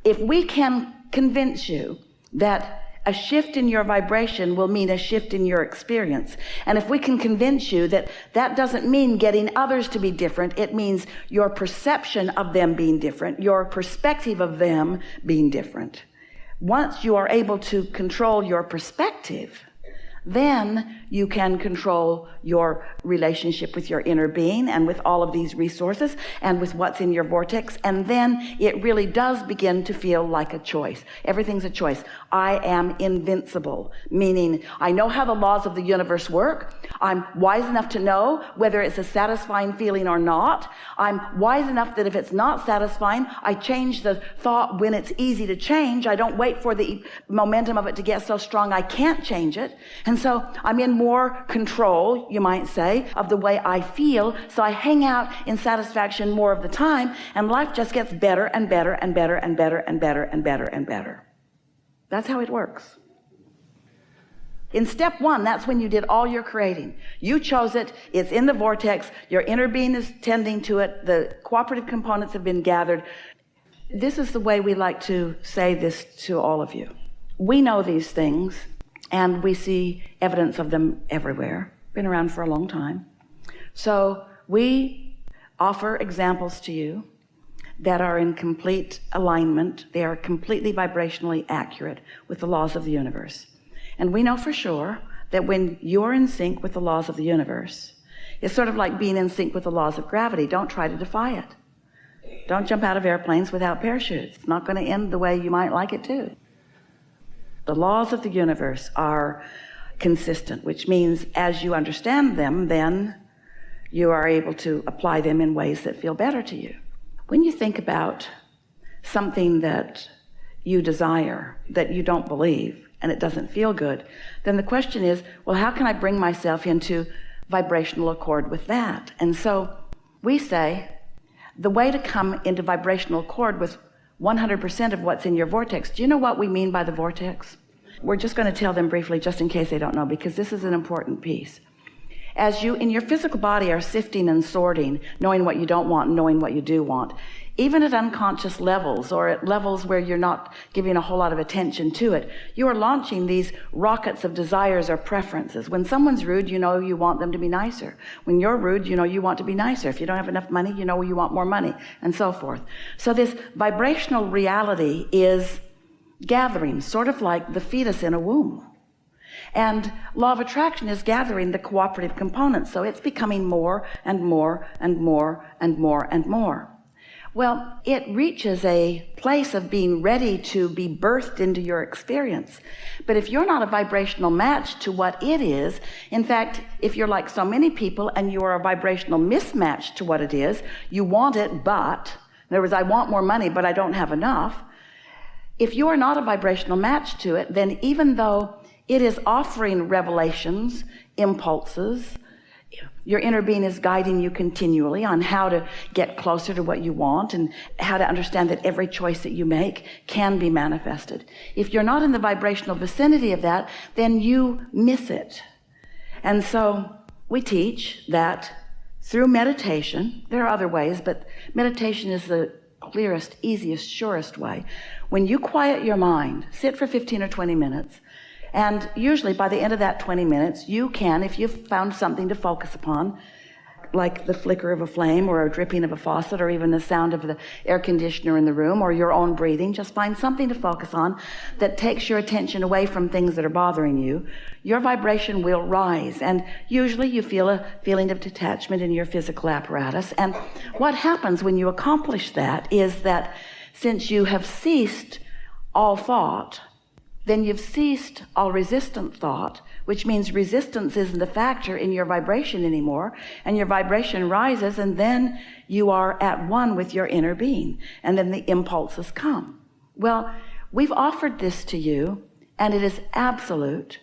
If we can convince you that a shift in your vibration will mean a shift in your experience, and if we can convince you that that doesn't mean getting others to be different, it means your perception of them being different, your perspective of them being different. Once you are able to control your perspective, then you can control your relationship with your inner being and with all of these resources and with what's in your vortex. And then it really does begin to feel like a choice. Everything's a choice. I am invincible, meaning I know how the laws of the universe work. I'm wise enough to know whether it's a satisfying feeling or not. I'm wise enough that if it's not satisfying, I change the thought when it's easy to change. I don't wait for the momentum of it to get so strong I can't change it. And so I'm in more control, you might say, of the way I feel. So I hang out in satisfaction more of the time, and life just gets better and better and better and better and better and better and better. That's how it works. In step one, that's when you did all your creating. You chose it. It's in the vortex. Your inner being is tending to it. The cooperative components have been gathered. This is the way we like to say this to all of you. We know these things, and we see evidence of them everywhere. Been around for a long time. So we offer examples to you that are in complete alignment. They are completely vibrationally accurate with the laws of the universe. And we know for sure that when you're in sync with the laws of the universe, it's sort of like being in sync with the laws of gravity. Don't try to defy it. Don't jump out of airplanes without parachutes. It's not going to end the way you might like it to. The laws of the universe are consistent, which means as you understand them, then you are able to apply them in ways that feel better to you. When you think about something that you desire, that you don't believe, and it doesn't feel good, then the question is, well, how can I bring myself into vibrational accord with that? And so we say the way to come into vibrational accord with 100% of what's in your vortex. Do you know what we mean by the vortex? We're just going to tell them briefly just in case they don't know, because this is an important piece. As you in your physical body are sifting and sorting, knowing what you don't want and knowing what you do want, even at unconscious levels or at levels where you're not giving a whole lot of attention to it, you are launching these rockets of desires or preferences. When someone's rude, you know you want them to be nicer. When you're rude, you know you want to be nicer. If you don't have enough money, you know you want more money, and so forth. So this vibrational reality is gathering, sort of like the fetus in a womb. And law of attraction is gathering the cooperative components, so it's becoming more and more and more and more and more. Well, it reaches a place of being ready to be birthed into your experience. But if you're not a vibrational match to what it is, in fact, if you're like so many people and you are a vibrational mismatch to what it is, you want it, but, in other words, I want more money, but I don't have enough. If you are not a vibrational match to it, then even though it is offering revelations, impulses, your inner being is guiding you continually on how to get closer to what you want and how to understand that every choice that you make can be manifested. If you're not in the vibrational vicinity of that, then you miss it. And so we teach that through meditation, there are other ways, but meditation is the clearest, easiest, surest way. When you quiet your mind, sit for 15 or 20 minutes, and usually by the end of that 20 minutes, you can, if you've found something to focus upon, like the flicker of a flame or a dripping of a faucet or even the sound of the air conditioner in the room or your own breathing, just find something to focus on that takes your attention away from things that are bothering you. Your vibration will rise, and usually you feel a feeling of detachment in your physical apparatus. And what happens when you accomplish that is that since you have ceased all thought, then you've ceased all resistant thought, which means resistance isn't a factor in your vibration anymore, and your vibration rises, and then you are at one with your inner being, and then the impulses come. Well, we've offered this to you, and it is absolute,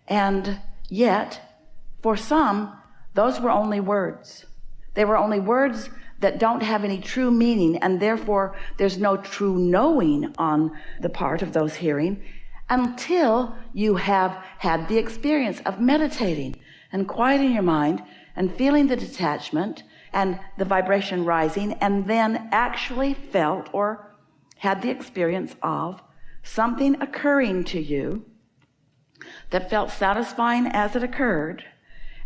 and yet, for some, those were only words. They were only words that don't have any true meaning, and therefore there's no true knowing on the part of those hearing, until you have had the experience of meditating and quieting your mind and feeling the detachment and the vibration rising, and then actually felt or had the experience of something occurring to you that felt satisfying as it occurred,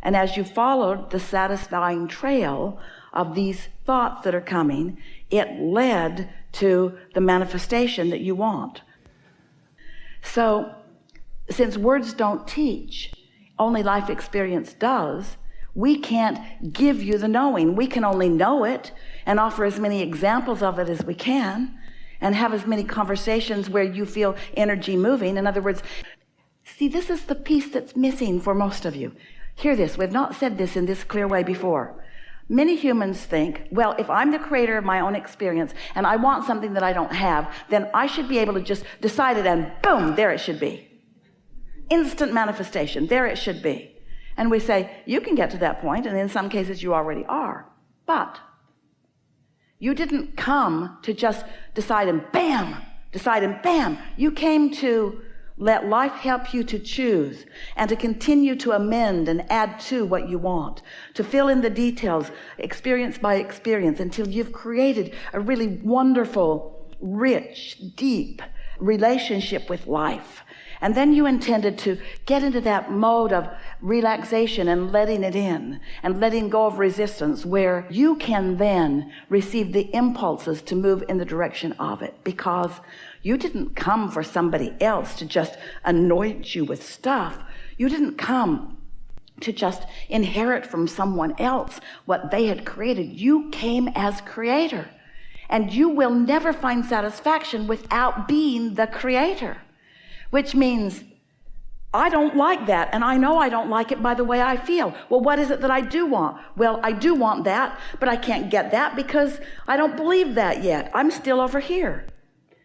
and as you followed the satisfying trail of these thoughts that are coming, it led to the manifestation that you want. So since words don't teach, only life experience does, we can't give you the knowing. We can only know it and offer as many examples of it as we can and have as many conversations where you feel energy moving. In other words, see, this is the piece that's missing for most of you. Hear this. We've not said this in this clear way before. Many humans think, well, if I'm the creator of my own experience and I want something that I don't have, then I should be able to just decide it and boom, there it should be. Instant manifestation, there it should be. And we say, you can get to that point, and in some cases you already are. But you didn't come to just decide and bam. You came to let life help you to choose and to continue to amend and add to what you want, to fill in the details, experience by experience, until you've created a really wonderful, rich, deep relationship with life. And then you intended to get into that mode of relaxation and letting it in and letting go of resistance, where you can then receive the impulses to move in the direction of it, because you didn't come for somebody else to just anoint you with stuff. You didn't come to just inherit from someone else what they had created. You came as creator, and you will never find satisfaction without being the creator. Which means, I don't like that, and I know I don't like it by the way I feel. Well, what is it that I do want? Well, I do want that, but I can't get that because I don't believe that yet. I'm still over here.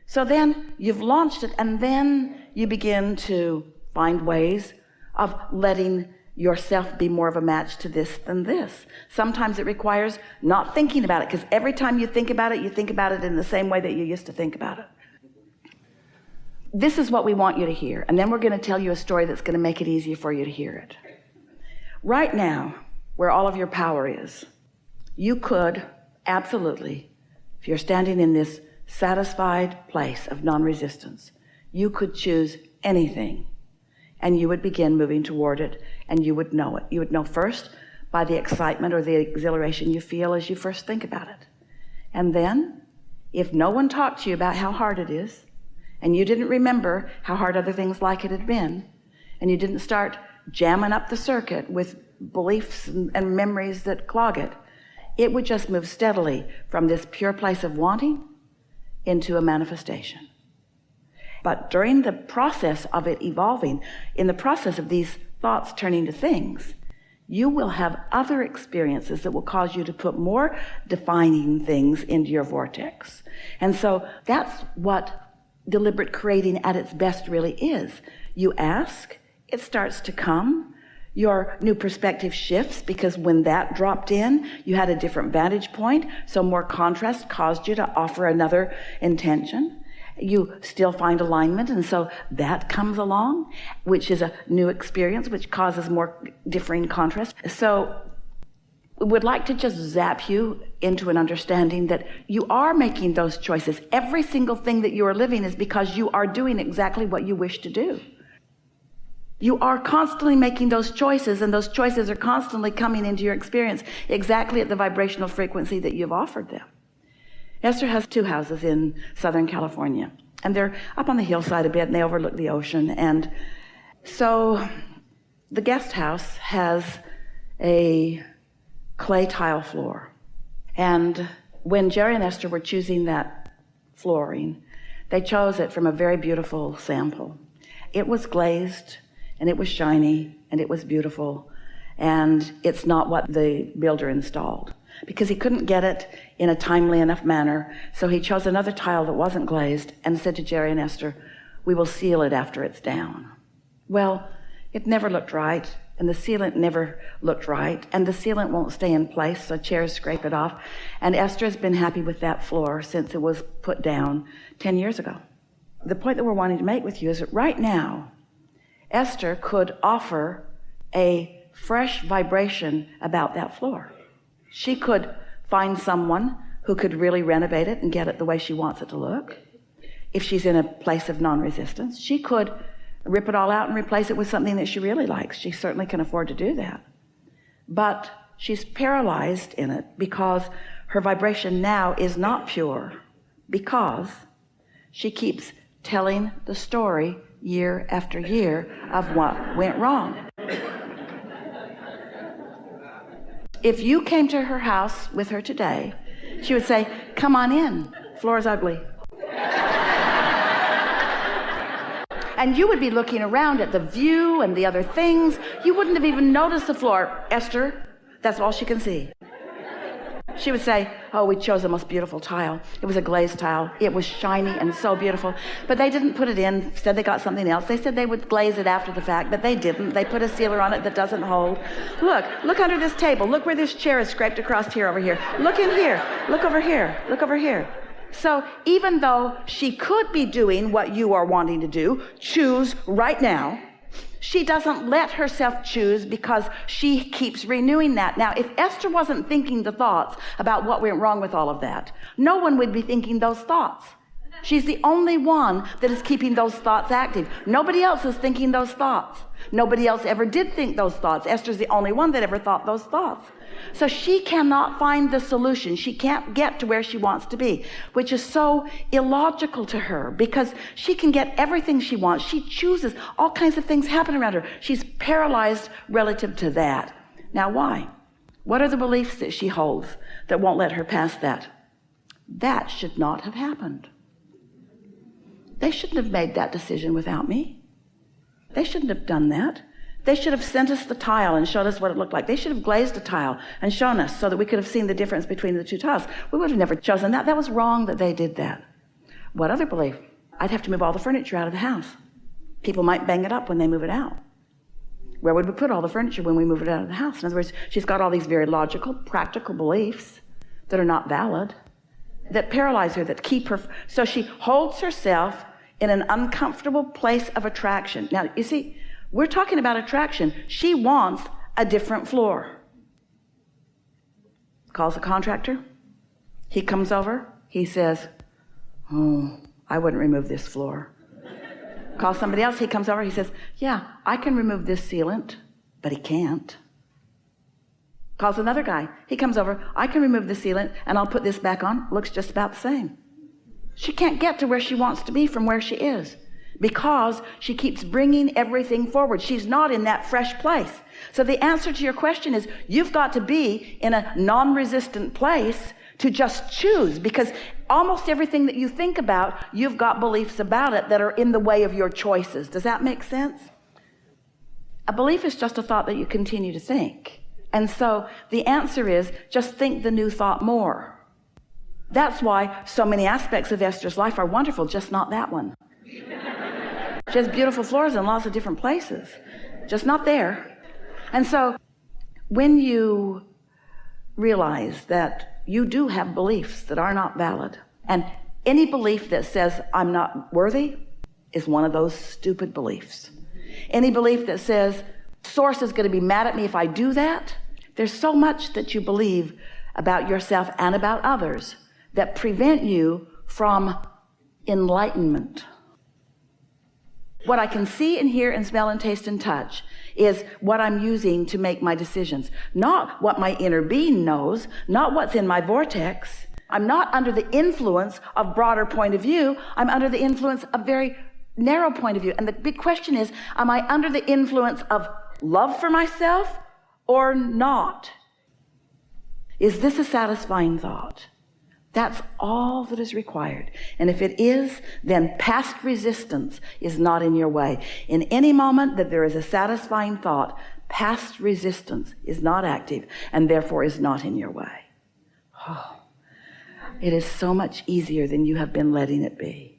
So then you've launched it, and then you begin to find ways of letting yourself be more of a match to this than this. Sometimes it requires not thinking about it, because every time you think about it in the same way that you used to think about it. This is what we want you to hear, and then we're going to tell you a story that's going to make it easier for you to hear it. Right now, where all of your power is, you could absolutely, if you're standing in this satisfied place of non-resistance, you could choose anything, and you would begin moving toward it, and you would know it. You would know first by the excitement or the exhilaration you feel as you first think about it. And then, if no one talked to you about how hard it is, and you didn't remember how hard other things like it had been, and you didn't start jamming up the circuit with beliefs and memories that clog it, it would just move steadily from this pure place of wanting into a manifestation. But during the process of it evolving, in the process of these thoughts turning to things, you will have other experiences that will cause you to put more defining things into your vortex. And so that's what deliberate creating at its best really is. You ask, it starts to come. Your new perspective shifts, because when that dropped in, you had a different vantage point, so more contrast caused you to offer another intention. You still find alignment, and so that comes along, which is a new experience, which causes more differing contrast. So we would like to just zap you into an understanding that you are making those choices. Every single thing that you are living is because you are doing exactly what you wish to do. You are constantly making those choices, and those choices are constantly coming into your experience exactly at the vibrational frequency that you've offered them. Esther has 2 houses in Southern California, and they're up on the hillside a bit, and they overlook the ocean. And so the guest house has a clay tile floor. And when Jerry and Esther were choosing that flooring, they chose it from a very beautiful sample. It was glazed, and it was shiny, and it was beautiful, and it's not what the builder installed, because he couldn't get it in a timely enough manner. So he chose another tile that wasn't glazed and said to Jerry and Esther, "We will seal it after it's down." Well, it never looked right, and the sealant never looked right, and the sealant won't stay in place, so chairs scrape it off. And Esther has been happy with that floor since it was put down 10 years ago. The point that we're wanting to make with you is that right now, Esther could offer a fresh vibration about that floor. She could find someone who could really renovate it and get it the way she wants it to look. if she's in a place of non-resistance, she could rip it all out and replace it with something that she really likes. She certainly can afford to do that. But she's paralyzed in it because her vibration now is not pure, because she keeps telling the story year after year of what went wrong. If you came to her house with her today, she would say, "Come on in, floor's ugly." And you would be looking around at the view and the other things. You wouldn't have even noticed the floor. "Esther, that's all she can see." She would say, "Oh, we chose the most beautiful tile. It was a glazed tile. It was shiny and so beautiful. But they didn't put it in. Said they got something else. They said they would glaze it after the fact, but they didn't. They put a sealer on it that doesn't hold. Look under this table. Look where this chair is scraped across here over here. Look in here. Look over here. Look over here." So even though she could be doing what you are wanting to do, choose right now, she doesn't let herself choose because she keeps renewing that. Now, if Esther wasn't thinking the thoughts about what went wrong with all of that, no one would be thinking those thoughts. She's the only one that is keeping those thoughts active. Nobody else is thinking those thoughts. Nobody else ever did think those thoughts. Esther's the only one that ever thought those thoughts. So she cannot find the solution. She can't get to where she wants to be, which is so illogical to her, because she can get everything she wants. She chooses. All kinds of things happen around her. She's paralyzed relative to that. Now, why? What are the beliefs that she holds that won't let her pass that? That should not have happened. They shouldn't have made that decision without me. They shouldn't have done that. They should have sent us the tile and showed us what it looked like. They should have glazed a tile and shown us so that we could have seen the difference between the two tiles. We would have never chosen that. That was wrong that they did that. What other belief? I'd have to move all the furniture out of the house. People might bang it up when they move it out. Where would we put all the furniture when we move it out of the house? In other words, she's got all these very logical, practical beliefs that are not valid, that paralyze her, that keep her. So she holds herself in an uncomfortable place of attraction. Now, you see, we're talking about attraction. She wants a different floor. Calls a contractor. He comes over. He says, "Oh, I wouldn't remove this floor." Calls somebody else. He comes over. He says, "Yeah, I can remove this sealant," but he can't. Calls another guy. He comes over. "I can remove the sealant and I'll put this back on." Looks just about the same. She can't get to where she wants to be from where she is, because she keeps bringing everything forward. She's not in that fresh place. So the answer to your question is, you've got to be in a non-resistant place to just choose, because almost everything that you think about, you've got beliefs about it that are in the way of your choices. Does that make sense? A belief is just a thought that you continue to think. And so the answer is, just think the new thought more. That's why so many aspects of Esther's life are wonderful, just not that one. She has beautiful floors in lots of different places, just not there. And so when you realize that you do have beliefs that are not valid, and any belief that says I'm not worthy is one of those stupid beliefs. Any belief that says Source is going to be mad at me if I do that, there's so much that you believe about yourself and about others that prevent you from enlightenment. What I can see and hear and smell and taste and touch is what I'm using to make my decisions, not what my inner being knows, not what's in my vortex. I'm not under the influence of broader point of view. I'm under the influence of very narrow point of view. And the big question is, am I under the influence of love for myself or not? Is this a satisfying thought? That's all that is required. And if it is, then past resistance is not in your way. In any moment that there is a satisfying thought, past resistance is not active and therefore is not in your way. Oh, it is so much easier than you have been letting it be.